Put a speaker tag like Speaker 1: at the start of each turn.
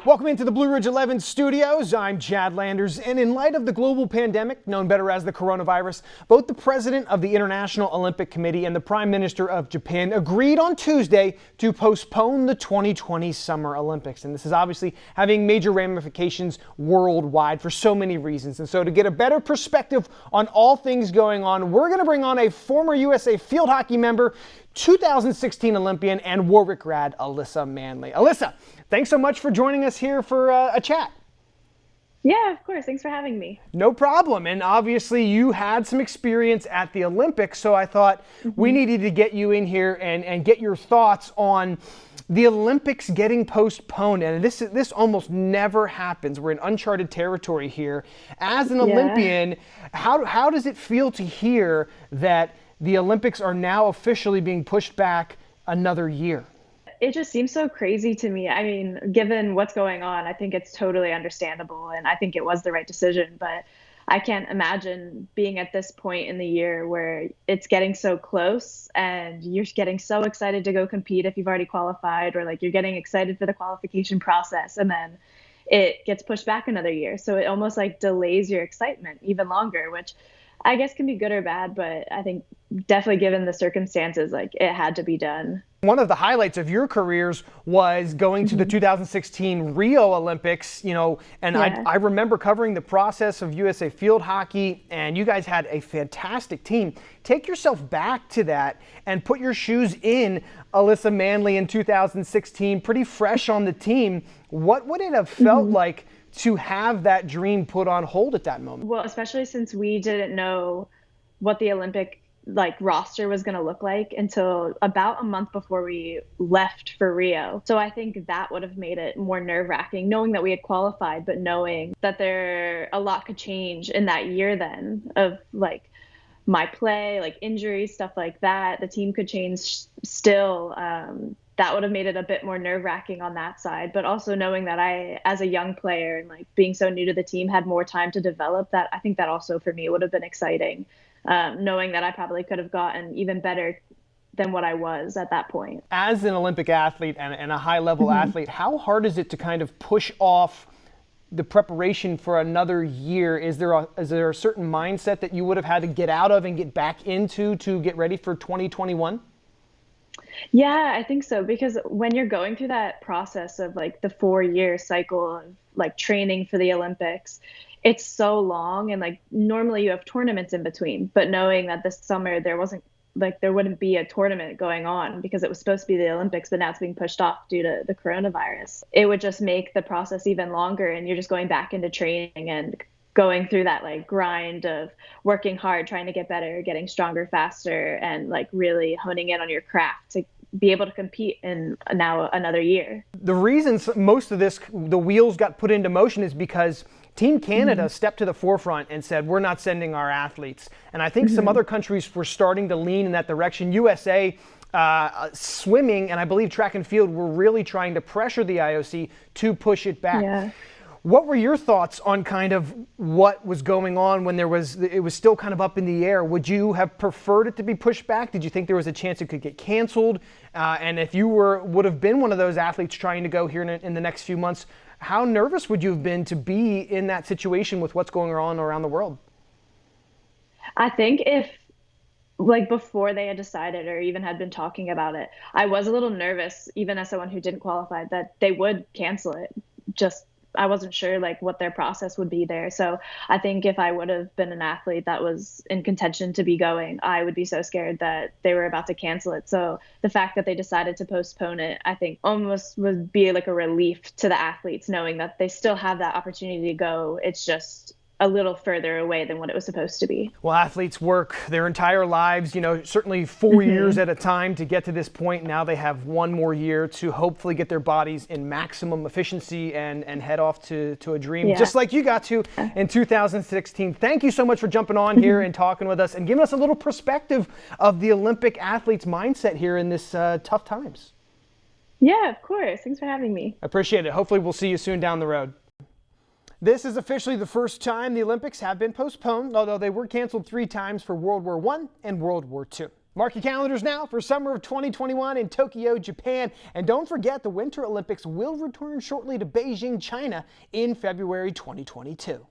Speaker 1: Welcome into the Blue Ridge 11 studios. I'm Chad Landers, and in light of the global pandemic, known better as the coronavirus, both the president of the International Olympic Committee and the Prime Minister of Japan agreed on Tuesday to postpone the 2020 Summer Olympics. And this is obviously having major ramifications worldwide for so many reasons. And so to get a better perspective on all things going on, we're going to bring on a former USA field hockey member, 2016 Olympian, and Warwick grad, Alyssa Manley. Alyssa, thanks so much for joining us here for a chat.
Speaker 2: Yeah, of course. Thanks for having me.
Speaker 1: No problem. And obviously you had some experience at the Olympics, so I thought we needed to get you in here and get your thoughts on the Olympics getting postponed. And this almost never happens. We're in uncharted territory here. As an Olympian, how does it feel to hear that the Olympics are now officially being pushed back another year?
Speaker 2: It just seems so crazy to me. I mean, given what's going on, I think it's totally understandable, and I think it was the right decision. But I can't imagine being at this point in the year where it's getting so close and you're getting so excited to go compete if you've already qualified, or like you're getting excited for the qualification process, and then it gets pushed back another year. So it almost like delays your excitement even longer, which I guess can be good or bad, but I think definitely given the circumstances, like it had to be done.
Speaker 1: One of the highlights of your careers was going to the 2016 Rio Olympics, and I remember covering the process of USA field hockey, and you guys had a fantastic team. Take yourself back to that and put your shoes in Alyssa Manley in 2016, pretty fresh on the team. What would it have felt like to have that dream put on hold at that moment?
Speaker 2: Well, especially since we didn't know what the Olympic roster was going to look like until about a month before we left for Rio. So I think that would have made it more nerve-wracking, knowing that we had qualified, but knowing that a lot could change in that year then of my play, injuries, stuff like that. The team could change still. That would have made it a bit more nerve-wracking on that side, but also knowing that I, as a young player and being so new to the team, had more time to develop, that I think that also for me would have been exciting, knowing that I probably could have gotten even better than what I was at that point.
Speaker 1: As an Olympic athlete and a high-level athlete, how hard is it to kind of push off the preparation for another year? Is there a certain mindset that you would have had to get out of and get back into to get ready for 2021?
Speaker 2: Yeah, I think so, because when you're going through that process of the 4-year cycle of training for the Olympics, it's so long, and normally you have tournaments in between, but knowing that this summer there wouldn't be a tournament going on because it was supposed to be the Olympics, but now it's being pushed off due to the coronavirus, it would just make the process even longer, and you're just going back into training and going through that grind of working hard, trying to get better, getting stronger faster, and really honing in on your craft to be able to compete in now another year.
Speaker 1: The reasons most of the wheels got put into motion is because Team Canada stepped to the forefront and said, we're not sending our athletes. And I think some other countries were starting to lean in that direction. USA, swimming, and I believe track and field were really trying to pressure the IOC to push it back.
Speaker 2: Yeah.
Speaker 1: What were your thoughts on kind of what was going on when it was still kind of up in the air? Would you have preferred it to be pushed back? Did you think there was a chance it could get canceled? And if you would have been one of those athletes trying to go here in the next few months, how nervous would you have been to be in that situation with what's going on around the world?
Speaker 2: I think if before they had decided or even had been talking about it, I was a little nervous, even as someone who didn't qualify, that they would cancel it. I wasn't sure what their process would be there. So I think if I would have been an athlete that was in contention to be going, I would be so scared that they were about to cancel it. So the fact that they decided to postpone it, I think almost would be a relief to the athletes, knowing that they still have that opportunity to go. It's just a little further away than what it was supposed to be.
Speaker 1: Well, athletes work their entire lives, certainly 4 years at a time to get to this point. Now they have one more year to hopefully get their bodies in maximum efficiency and head off to a dream, just like you got to in 2016. Thank you so much for jumping on here and talking with us and giving us a little perspective of the Olympic athlete's mindset here in this tough times.
Speaker 2: Yeah, of course. Thanks for having me.
Speaker 1: I appreciate it. Hopefully we'll see you soon down the road. This is officially the first time the Olympics have been postponed, although they were canceled 3 times for World War I and World War II. Mark your calendars now for summer of 2021 in Tokyo, Japan. And don't forget, the Winter Olympics will return shortly to Beijing, China in February 2022.